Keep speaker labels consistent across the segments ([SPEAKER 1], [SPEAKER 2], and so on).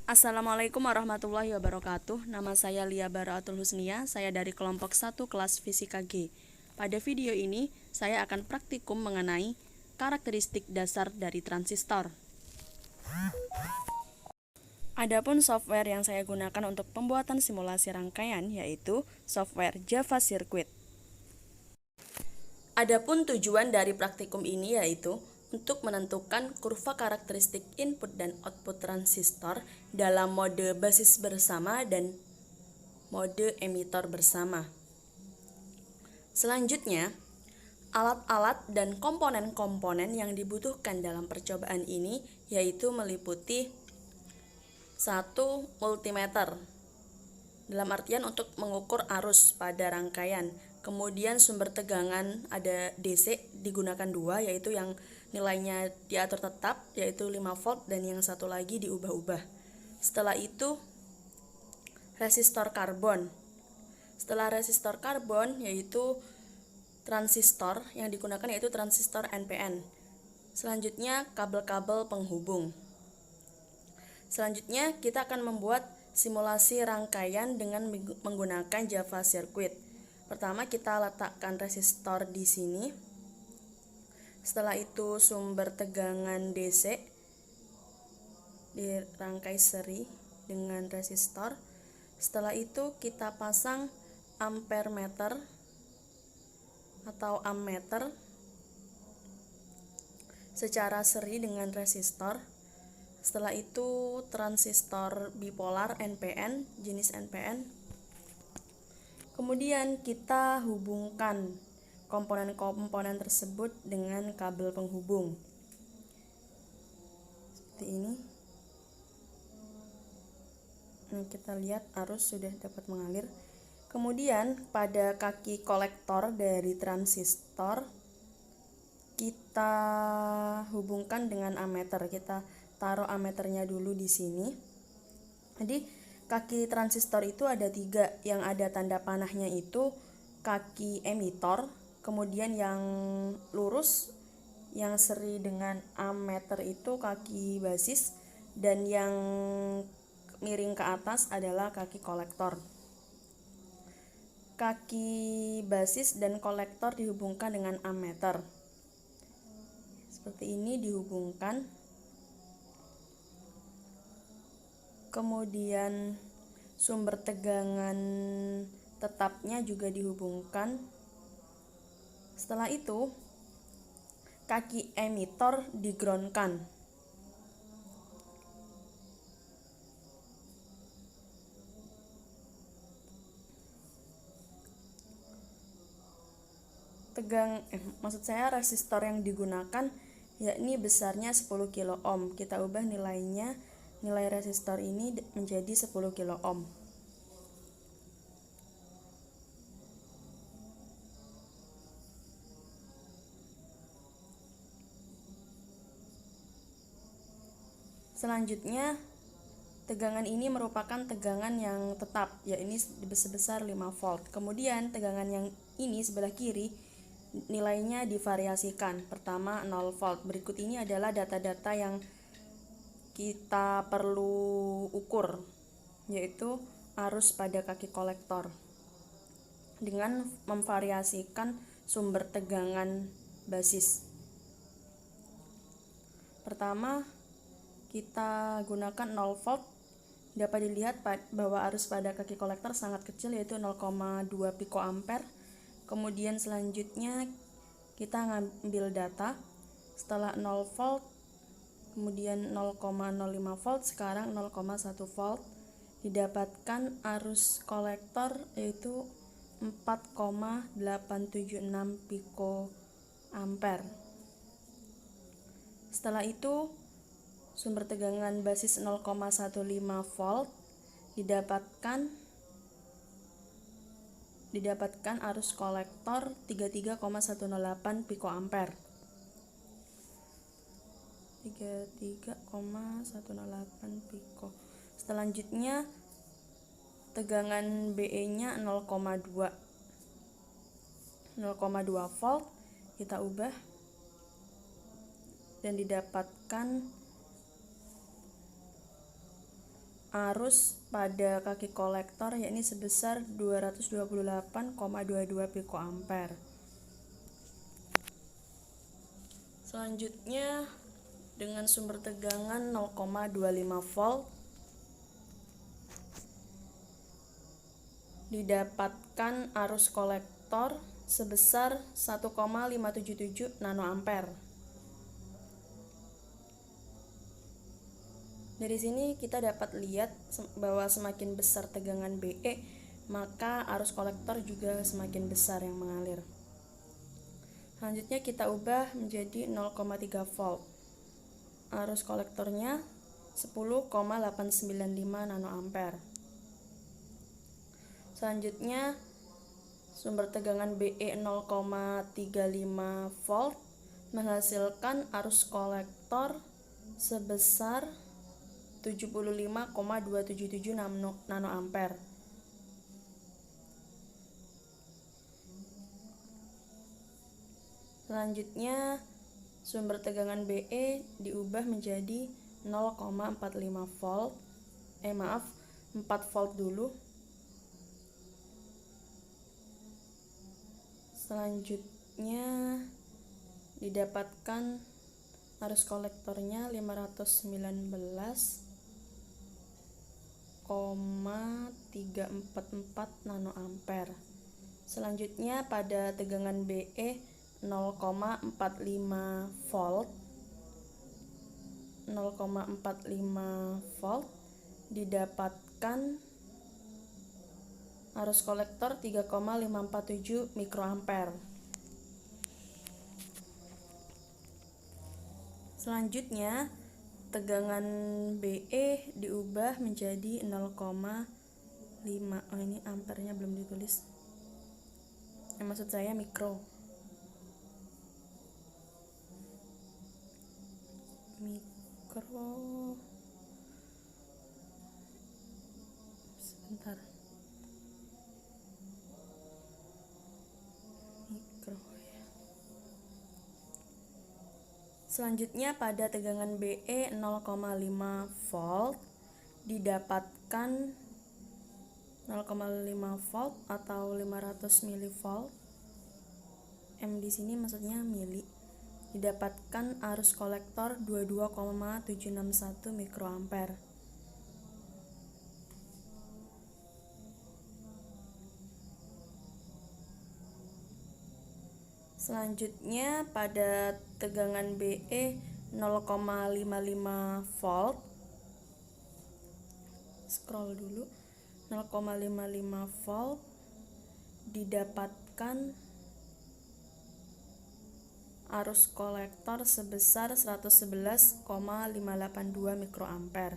[SPEAKER 1] Assalamualaikum warahmatullahi wabarakatuh. Nama saya Lia Baraatul Husnia, saya dari kelompok 1 kelas Fisika G. Pada video ini, saya akan praktikum mengenai karakteristik dasar dari transistor. Adapun software yang saya gunakan untuk pembuatan simulasi rangkaian yaitu software Java Circuit. Adapun tujuan dari praktikum ini yaitu untuk menentukan kurva karakteristik input dan output transistor dalam mode basis bersama dan mode emitor bersama. Selanjutnya, alat-alat dan komponen-komponen yang dibutuhkan dalam percobaan ini yaitu meliputi 1. Multimeter, dalam artian untuk mengukur arus pada rangkaian. Kemudian sumber tegangan ada DC digunakan 2, yaitu yang nilainya diatur tetap yaitu 5 volt dan yang satu lagi diubah-ubah. Setelah itu resistor karbon. Setelah resistor karbon yaitu transistor yang digunakan yaitu transistor NPN. Selanjutnya kabel-kabel penghubung. Selanjutnya kita akan membuat simulasi rangkaian dengan menggunakan Java Circuit. Pertama kita letakkan resistor di sini. Setelah itu sumber tegangan DC dirangkai seri dengan resistor. Setelah itu kita pasang ampere meter atau ammeter secara seri dengan resistor. Setelah itu transistor bipolar NPN, jenis NPN. Kemudian kita hubungkan komponen-komponen tersebut dengan kabel penghubung. Seperti ini. Nah, kita lihat arus sudah dapat mengalir. Kemudian pada kaki kolektor dari transistor kita hubungkan dengan ammeter. Kita taruh ammeternya dulu di sini. Jadi kaki transistor itu ada 3, yang ada tanda panahnya itu kaki emitor, kemudian yang lurus yang seri dengan ammeter itu kaki basis, dan yang miring ke atas adalah kaki kolektor. Kaki basis dan kolektor dihubungkan dengan ammeter. Seperti ini dihubungkan. Kemudian sumber tegangan tetapnya juga dihubungkan. Setelah itu kaki emitor digroundkan. Maksud saya resistor yang digunakan yakni besarnya 10 kilo ohm. Kita ubah nilai resistor ini menjadi 10 kilo ohm. Selanjutnya tegangan ini merupakan tegangan yang tetap, yakni sebesar 5 volt. Kemudian tegangan yang ini sebelah kiri nilainya divariasikan. Pertama 0 volt. Berikut ini adalah data-data yang kita perlu ukur, yaitu arus pada kaki kolektor dengan memvariasikan sumber tegangan basis. Pertama kita gunakan 0 volt. Dapat dilihat bahwa arus pada kaki kolektor sangat kecil, yaitu 0,2 pikoampere. Kemudian selanjutnya kita ngambil data setelah 0 volt, kemudian 0,05 volt, sekarang 0,1 volt. Didapatkan arus kolektor yaitu 4,876 pikoampere. Setelah itu sumber tegangan basis 0,15 volt didapatkan arus kolektor 33,108 pikoampere. 33,108 piko. Selanjutnya tegangan BE-nya 0,2 volt. Kita ubah dan didapatkan arus pada kaki kolektor yakni sebesar 228,22 pikoampere. Selanjutnya dengan sumber tegangan 0,25 volt didapatkan arus kolektor sebesar 1,577 nanoampere. Dari sini kita dapat lihat bahwa semakin besar tegangan BE, maka arus kolektor juga semakin besar yang mengalir. Selanjutnya kita ubah menjadi 0,3 volt. Arus kolektornya 10,895 nanoampere. Selanjutnya sumber tegangan BE 0,35 volt menghasilkan arus kolektor sebesar 75,277 nanoampere. Selanjutnya sumber tegangan BE diubah menjadi 0,45 volt. 4 volt dulu. Selanjutnya didapatkan arus kolektornya 519,344 nanoampere. Selanjutnya pada tegangan BE 0,45 volt 0,45 volt didapatkan arus kolektor 3,547 mikroampere. Selanjutnya tegangan BE diubah menjadi 0,5. Ini ampernya belum ditulis. Maksud saya mikro. Sebentar. Selanjutnya pada tegangan BE 0,5 volt didapatkan 0,5 volt atau 500 milivolt. M di sini maksudnya mili. Didapatkan arus kolektor 22,761 mikroampere. Selanjutnya pada tegangan BE 0,55 volt, scroll dulu, 0,55 volt didapatkan arus kolektor sebesar 111,582 mikroampere.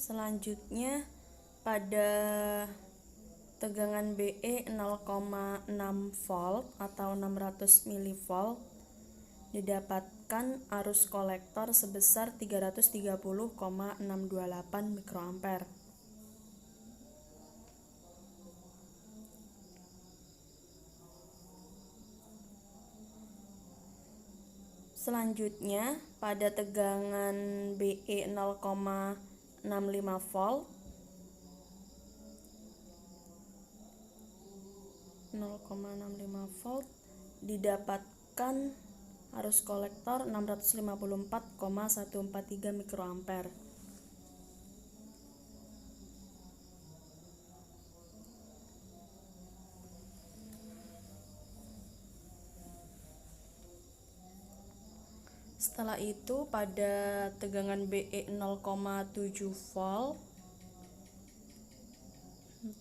[SPEAKER 1] Selanjutnya pada tegangan BE 0,6 volt atau 600 milivolt didapatkan arus kolektor sebesar 330,628 mikroampere. Selanjutnya pada tegangan BE 0,65 volt 0,65 volt didapatkan arus kolektor 654,143 mikroampere. Setelah itu pada tegangan BE 0,7 volt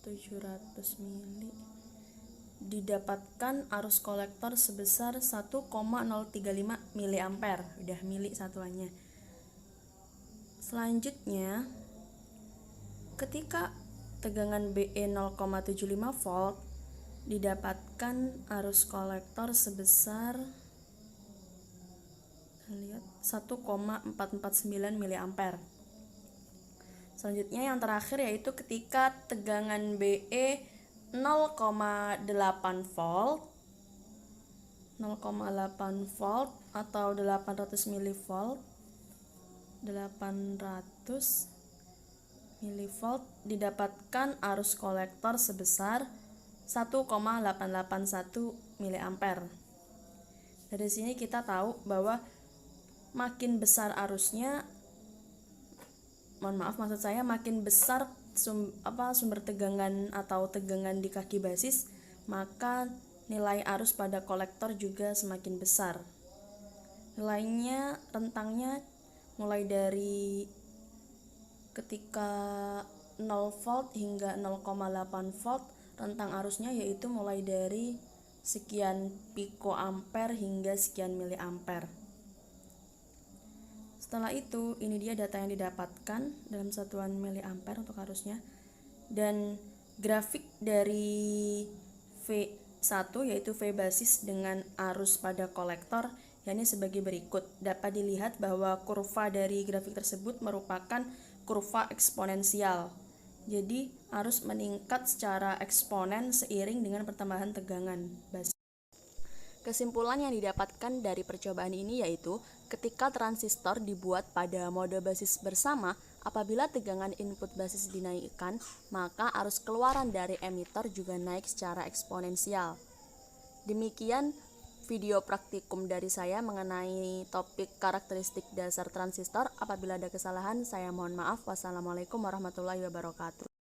[SPEAKER 1] 700 mili didapatkan arus kolektor sebesar 1,035 miliampere. Udah mili satuannya. Selanjutnya ketika tegangan BE 0,75 volt didapatkan arus kolektor sebesar 1,449 miliampere. Selanjutnya yang terakhir yaitu ketika tegangan BE 0,8 volt, 0,8 volt atau 800 milivolt, 800 milivolt didapatkan arus kolektor sebesar 1,881 miliampere. Dari sini kita tahu bahwa makin besar arusnya, maksud saya makin besar sumber tegangan atau tegangan di kaki basis, maka nilai arus pada kolektor juga semakin besar. Nilainya, rentangnya mulai dari ketika 0 volt hingga 0,8 volt, rentang arusnya yaitu mulai dari sekian pikoampere hingga sekian miliampere. Setelah itu, ini dia data yang didapatkan dalam satuan miliampere untuk arusnya. Dan grafik dari V1 yaitu V basis dengan arus pada kolektor, yakni sebagai berikut. Dapat dilihat bahwa kurva dari grafik tersebut merupakan kurva eksponensial. Jadi, arus meningkat secara eksponen seiring dengan pertambahan tegangan basis. Kesimpulan yang didapatkan dari percobaan ini yaitu ketika transistor dibuat pada mode basis bersama, apabila tegangan input basis dinaikkan, maka arus keluaran dari emitter juga naik secara eksponensial. Demikian video praktikum dari saya mengenai topik karakteristik dasar transistor. Apabila ada kesalahan, saya mohon maaf. Wassalamualaikum warahmatullahi wabarakatuh.